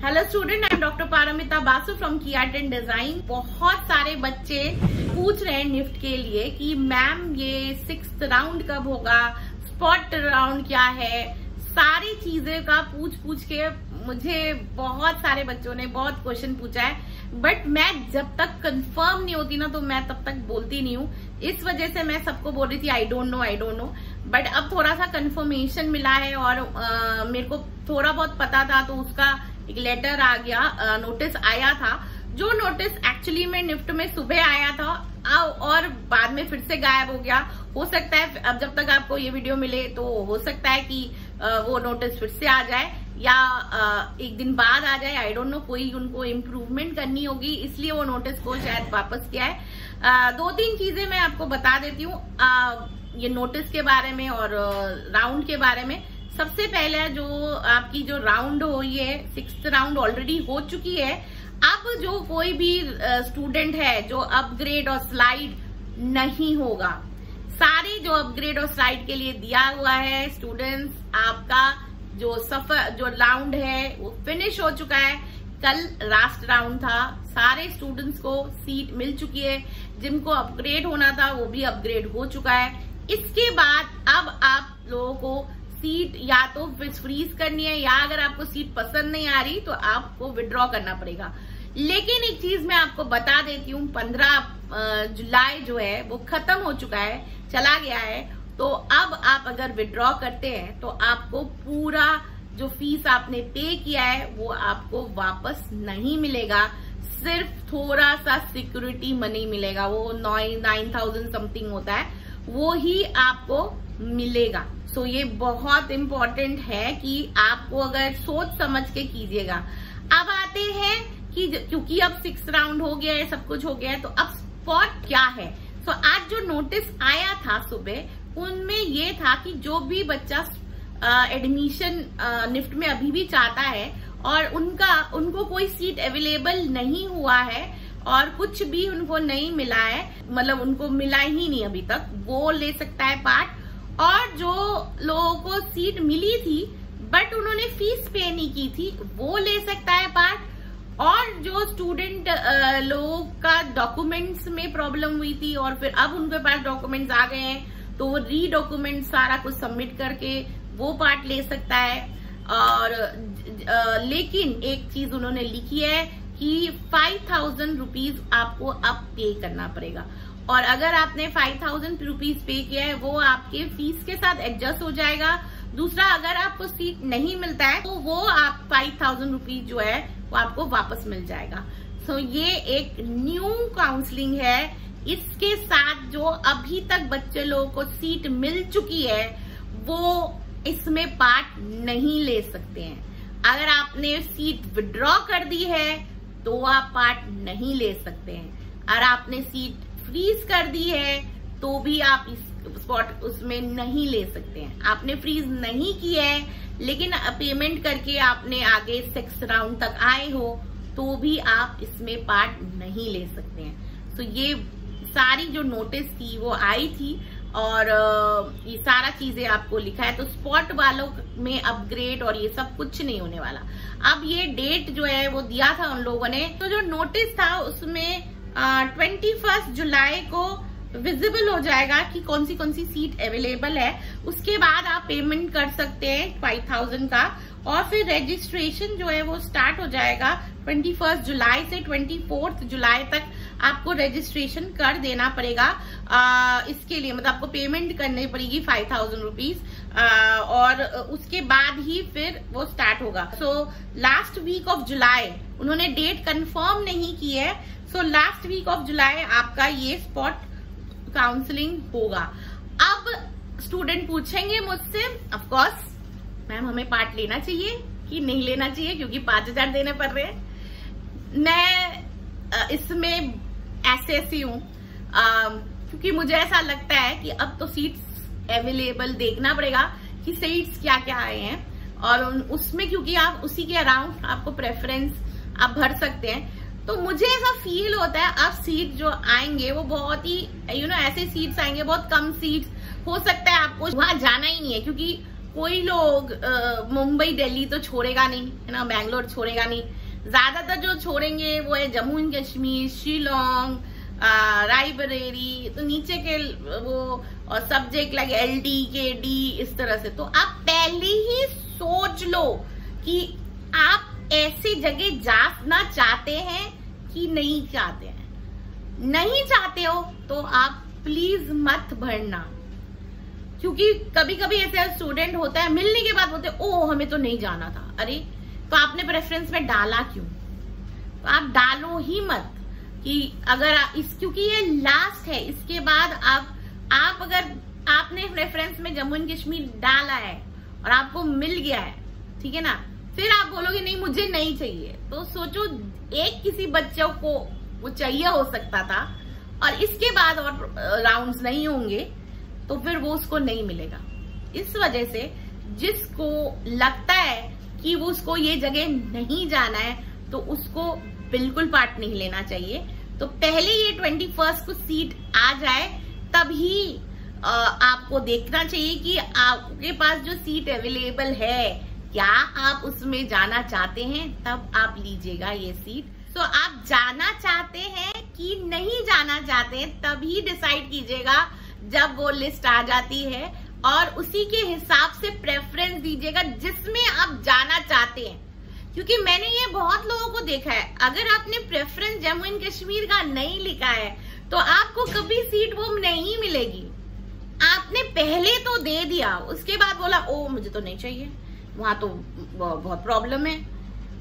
Hello student, I am doctor Paramita Basu from की art and design. बहुत सारे बच्चे पूछ रहे हैं निफ्ट के लिए कि मैम ये 6th राउंड कब होगा, स्पॉट राउंड क्या है, सारी चीजें का पूछ के मुझे बहुत सारे बच्चों ने बहुत क्वेश्चन पूछा है। बट मैं जब तक कंफर्म नहीं होती ना तो मैं तब तक बोलती नहीं हूँ। इस वजह से मैं सबको बोल रही थी आई डोंट नो। बट अब थोड़ा सा कंफर्मेशन मिला है और मेरे को थोड़ा बहुत पता था तो उसका एक लेटर आ गया, नोटिस आया था। जो नोटिस एक्चुअली में निफ्ट में सुबह आया था और बाद में फिर से गायब हो गया। हो सकता है अब जब तक आपको ये वीडियो मिले तो हो सकता है कि वो नोटिस फिर से आ जाए या एक दिन बाद आ जाए, आई डोंट नो। कोई उनको इम्प्रूवमेंट करनी होगी इसलिए वो नोटिस को शायद वापस किया है। 2-3 चीजें मैं आपको बता देती हूँ ये नोटिस के बारे में और राउंड के बारे में। सबसे पहले जो आपकी जो राउंड हुई है 6th राउंड ऑलरेडी हो चुकी है। अब जो कोई भी स्टूडेंट है जो अपग्रेड और स्लाइड नहीं होगा, सारी जो अपग्रेड और स्लाइड के लिए दिया हुआ है स्टूडेंट्स, आपका जो राउंड है वो फिनिश हो चुका है। कल लास्ट राउंड था, सारे स्टूडेंट्स को सीट मिल चुकी है। जिनको अपग्रेड होना था वो भी अपग्रेड हो चुका है। इसके बाद अब आप लोगों को सीट या तो फ्रीज करनी है या अगर आपको सीट पसंद नहीं आ रही तो आपको विड्रॉ करना पड़ेगा। लेकिन एक चीज मैं आपको बता देती हूँ, 15 जुलाई जो है वो खत्म हो चुका है, चला गया है। तो अब आप अगर विड्रॉ करते हैं तो आपको पूरा जो फीस आपने पे किया है वो आपको वापस नहीं मिलेगा। सिर्फ थोड़ा सा सिक्योरिटी मनी मिलेगा, वो 9,000 समथिंग होता है, वो ही आपको मिलेगा। सो ये बहुत इम्पोर्टेंट है कि आपको अगर सोच समझ के कीजिएगा। अब आते हैं कि क्योंकि अब 6th राउंड हो गया है, सब कुछ हो गया है, तो अब स्पॉट क्या है। सो आज जो नोटिस आया था सुबह, उनमें ये था कि जो भी बच्चा एडमिशन निफ्ट में अभी भी चाहता है और उनको कोई सीट अवेलेबल नहीं हुआ है और कुछ भी उनको नहीं मिला है, मतलब उनको मिला ही नहीं अभी तक, वो ले सकता है पार्ट। और जो लोगों को सीट मिली थी बट उन्होंने फीस पे नहीं की थी, वो ले सकता है पार्ट। और जो स्टूडेंट लोगों का डॉक्यूमेंट्स में प्रॉब्लम हुई थी और फिर अब उनके पास डॉक्यूमेंट्स आ गए हैं तो वो री-डॉक्यूमेंट सारा कुछ सबमिट करके वो पार्ट ले सकता है। और लेकिन एक चीज उन्होंने लिखी है कि 5,000 रुपीज आपको अब पे करना पड़ेगा। और अगर आपने 5,000 रुपीज पे किया है वो आपके फीस के साथ एडजस्ट हो जाएगा। दूसरा, अगर आपको सीट नहीं मिलता है तो वो आप 5,000 रुपीज जो है वो आपको वापस मिल जाएगा। सो ये एक न्यू काउंसलिंग है। इसके साथ जो अभी तक बच्चे लोगों को सीट मिल चुकी है वो इसमें पार्ट नहीं ले सकते हैं। अगर आपने सीट विड्रॉ कर दी है तो आप पार्ट नहीं ले सकते हैं। अगर आपने सीट फ्रीज कर दी है तो भी आप इस स्पॉट उसमें नहीं ले सकते हैं। आपने फ्रीज नहीं किया है लेकिन पेमेंट करके आपने आगे 6th राउंड तक आए हो तो भी आप इसमें पार्ट नहीं ले सकते हैं। तो ये सारी जो नोटिस थी वो आई थी और ये सारा चीजें आपको लिखा है। तो स्पॉट वालों में अपग्रेड और ये सब कुछ नहीं होने वाला। अब ये डेट जो है वो दिया था उन लोगों ने, तो जो नोटिस था उसमें 21 जुलाई को विजिबल हो जाएगा कि कौन सी सीट अवेलेबल है। उसके बाद आप पेमेंट कर सकते हैं 5,000 का और फिर रजिस्ट्रेशन जो है वो स्टार्ट हो जाएगा 21 जुलाई से 24 जुलाई तक आपको रजिस्ट्रेशन कर देना पड़ेगा। इसके लिए मतलब आपको पेमेंट करनी पड़ेगी 5,000 रुपीज और उसके बाद ही फिर वो स्टार्ट होगा। So last week of July, उन्होंने डेट कंफर्म नहीं की है, so last week of July आपका ये स्पॉट काउंसलिंग होगा। अब स्टूडेंट पूछेंगे मुझसे, ऑफ कोर्स मैम हमें पार्ट लेना चाहिए कि नहीं लेना चाहिए क्योंकि 5,000 देने पड़ रहे हैं। मैं इसमें ऐसी हूँ क्योंकि मुझे ऐसा लगता है कि अब तो सीट्स अवेलेबल देखना पड़ेगा कि सीट्स क्या क्या आए हैं और उसमें क्योंकि आप उसी के अराउंड आपको प्रेफरेंस आप भर सकते हैं। तो मुझे ऐसा फील होता है अब सीट जो आएंगे वो बहुत ही ऐसे सीट्स आएंगे, बहुत कम सीट्स। हो सकता है आपको वहां जाना ही नहीं है क्योंकि कोई लोग मुंबई दिल्ली तो छोड़ेगा नहीं, है ना, बैंगलोर छोड़ेगा नहीं। ज्यादातर जो छोड़ेंगे वो है जम्मू एंड कश्मीर, शिलोंग, रायबरेली, तो नीचे के वो और सब्जेक्ट लाइक LD, KD इस तरह से। तो आप पहले ही सोच लो कि आप ऐसी जगह जाना चाहते हैं कि नहीं चाहते हैं। नहीं चाहते हो तो आप प्लीज मत भरना, क्योंकि कभी कभी ऐसे स्टूडेंट होता है मिलने के बाद बोलते ओ हमें तो नहीं जाना था। अरे तो आपने प्रेफरेंस में डाला क्यों? तो आप डालो ही मत कि अगर क्योंकि ये लास्ट है, इसके बाद आप अगर आपने प्रेफरेंस में जम्मू एंड कश्मीर डाला है और आपको मिल गया है, ठीक है ना, फिर आप बोलोगे नहीं मुझे नहीं चाहिए, तो सोचो एक किसी बच्चों को वो चाहिए हो सकता था और इसके बाद और राउंड्स नहीं होंगे तो फिर वो उसको नहीं मिलेगा। इस वजह से जिसको लगता है कि वो उसको ये जगह नहीं जाना है तो उसको बिल्कुल पार्ट नहीं लेना चाहिए। तो पहले ये 21 को सीट आ जाए तभी आपको देखना चाहिए कि आपके पास जो सीट अवेलेबल है क्या आप उसमें जाना चाहते हैं, तब आप लीजिएगा ये सीट। तो आप जाना चाहते हैं कि नहीं जाना चाहते हैं तभी डिसाइड कीजिएगा जब वो लिस्ट आ जाती है, और उसी के हिसाब से प्रेफरेंस दीजिएगा जिसमें आप जाना चाहते हैं। क्योंकि मैंने ये बहुत लोगों को देखा है, अगर आपने प्रेफरेंस जम्मू एंड कश्मीर का नहीं लिखा है तो आपको कभी सीट वो नहीं मिलेगी। आपने पहले तो दे दिया, उसके बाद बोला ओ मुझे तो नहीं चाहिए, वहां तो बहुत प्रॉब्लम है।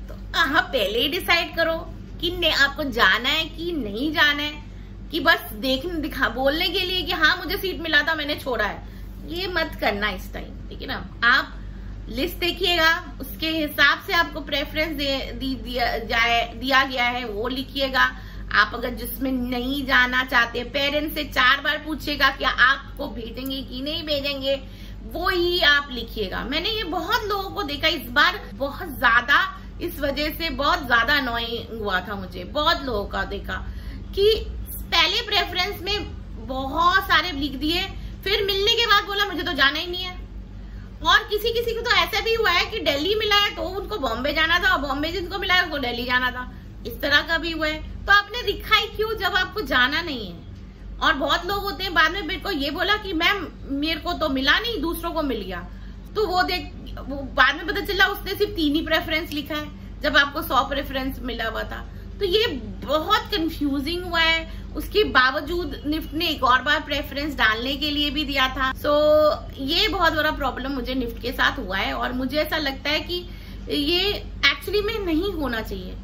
तो आप पहले ही डिसाइड करो कि आपको जाना है कि नहीं जाना है, कि बस दिखा बोलने के लिए कि हाँ मुझे सीट मिला था मैंने छोड़ा है, ये मत करना इस टाइम, ठीक है ना। आप लिस्ट देखिएगा, उसके हिसाब से आपको प्रेफरेंस दिया गया है वो लिखिएगा। आप अगर जिसमें नहीं जाना चाहते, पेरेंट्स से 4 बार पूछिएगा कि आपको भेजेंगे कि नहीं भेजेंगे, वो ही आप लिखिएगा। मैंने ये बहुत लोगों को देखा इस बार, बहुत ज्यादा इस वजह से बहुत ज्यादा अनोइंग हुआ था मुझे। बहुत लोगों का देखा कि पहले प्रेफरेंस में बहुत सारे लिख दिए, फिर मिलने के बाद बोला मुझे तो जाना ही नहीं है। और किसी किसी को तो ऐसा भी हुआ है कि दिल्ली मिला है तो उनको बॉम्बे जाना था, और बॉम्बे जिनको मिला है उनको दिल्ली जाना था, इस तरह का भी हुआ है। तो आपने लिखा ही क्यों जब आपको जाना नहीं है? और बहुत लोग होते हैं बाद में मेरे को ये बोला कि मैम मेरे को तो मिला नहीं, दूसरों को मिल गया। तो वो बाद में पता चला उसने सिर्फ 3 ही प्रेफरेंस लिखा है जब आपको 100 प्रेफरेंस मिला हुआ था। तो ये बहुत कंफ्यूजिंग हुआ है। उसके बावजूद निफ्ट ने एक और बार प्रेफरेंस डालने के लिए भी दिया था। सो ये बहुत बड़ा प्रॉब्लम मुझे निफ्ट के साथ हुआ है, और मुझे ऐसा लगता है कि ये एक्चुअली में नहीं होना चाहिए।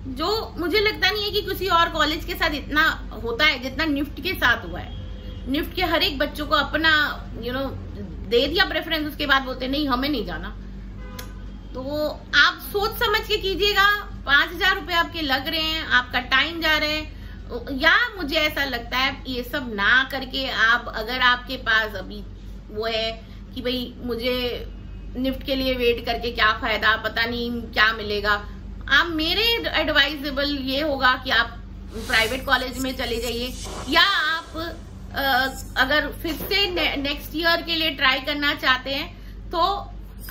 जो मुझे लगता नहीं है कि किसी और कॉलेज के साथ इतना होता है जितना निफ्ट के साथ हुआ है। निफ्ट के हर एक बच्चों को अपना दे दिया प्रेफरेंस, उसके बाद बोलते नहीं हमें नहीं जाना। तो आप सोच समझ के कीजिएगा। 5000 रुपए आपके लग रहे हैं, आपका टाइम जा रहे हैं, या मुझे ऐसा लगता है ये सब ना करके आप, अगर आपके पास अभी वो है कि भाई मुझे निफ्ट के लिए वेट करके क्या फायदा, पता नहीं क्या मिलेगा, आप मेरे एडवाइजेबल ये होगा कि आप प्राइवेट कॉलेज में चले जाइए, या आप अगर फिर से नेक्स्ट ईयर के लिए ट्राई करना चाहते हैं तो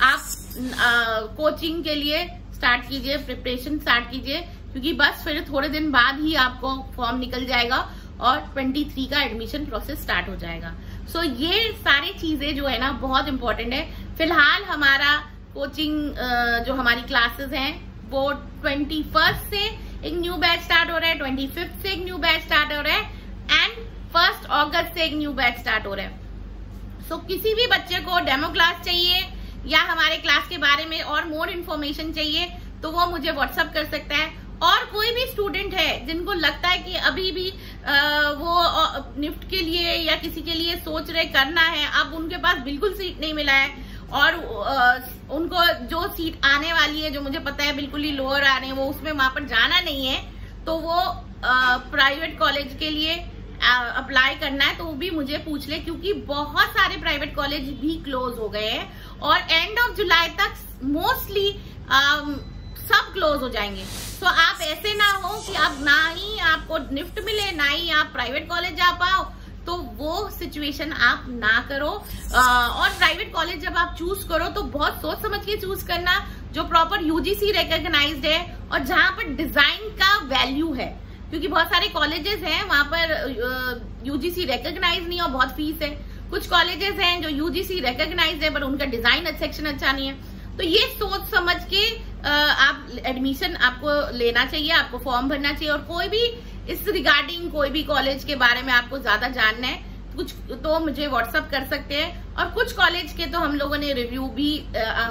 आप कोचिंग के लिए स्टार्ट कीजिए, प्रिपरेशन स्टार्ट कीजिए, क्योंकि बस फिर थोड़े दिन बाद ही आपको फॉर्म निकल जाएगा और 23 का एडमिशन प्रोसेस स्टार्ट हो जाएगा। सो ये सारी चीजें जो है ना बहुत इंपॉर्टेंट है। फिलहाल हमारा कोचिंग जो हमारी क्लासेस हैं वो 21 से एक न्यू बैच स्टार्ट हो रहा है, 25 से एक न्यू बैच स्टार्ट हो रहा है, एंड 1 अगस्त से एक न्यू बैच स्टार्ट हो रहा है। सो किसी भी बच्चे को डेमो क्लास चाहिए या हमारे क्लास के बारे में और मोर इन्फॉर्मेशन चाहिए तो वो मुझे व्हाट्सअप कर सकता है। और कोई भी स्टूडेंट है जिनको लगता है कि अभी भी वो निफ्ट के लिए या किसी के लिए सोच रहे करना है, अब उनके पास बिल्कुल सीट नहीं मिला है और उनको जो सीट आने वाली है जो मुझे पता है बिल्कुल ही लोअर आ रहे हैं, वो उसमें वहां पर जाना नहीं है, तो वो प्राइवेट कॉलेज के लिए अप्लाई करना है तो वो भी मुझे पूछ ले, क्योंकि बहुत सारे प्राइवेट कॉलेज भी क्लोज हो गए हैं और एंड ऑफ जुलाई तक मोस्टली सब क्लोज हो जाएंगे। तो आप ऐसे ना हो कि आप ना ही आपको निफ्ट मिले ना ही आप प्राइवेट कॉलेज जा पाओ, तो वो सिचुएशन आप ना करो। और प्राइवेट कॉलेज जब आप चूज करो तो बहुत सोच समझ के चूज करना, जो प्रॉपर यूजीसी रिकॉग्नाइज्ड है और जहां पर डिजाइन का वैल्यू है, क्योंकि बहुत सारे कॉलेजेस हैं वहां पर यूजीसी रिकॉग्नाइज नहीं और बहुत फीस है। कुछ कॉलेजेस हैं जो यूजीसी रिकॉग्नाइज्ड है पर उनका डिजाइन सेक्शन अच्छा नहीं है। तो ये सोच समझ के आप एडमिशन आपको लेना चाहिए, आपको फॉर्म भरना चाहिए। और कोई भी इस रिगार्डिंग कोई भी कॉलेज के बारे में आपको ज्यादा जानना है कुछ तो मुझे व्हाट्सअप कर सकते हैं। और कुछ कॉलेज के तो हम लोगों ने रिव्यू भी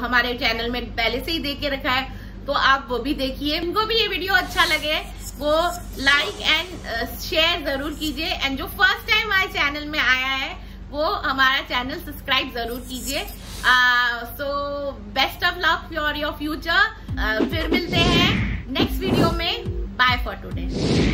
हमारे चैनल में पहले से ही दे के रखा है, तो आप वो भी देखिए। इनको भी ये वीडियो अच्छा लगे वो लाइक एंड शेयर जरूर कीजिए। एंड जो फर्स्ट टाइम हमारे चैनल में आया है वो हमारा चैनल सब्सक्राइब जरूर कीजिए। So best of luck for your future. फिर मिलते हैं नेक्स्ट वीडियो में। Bye for today.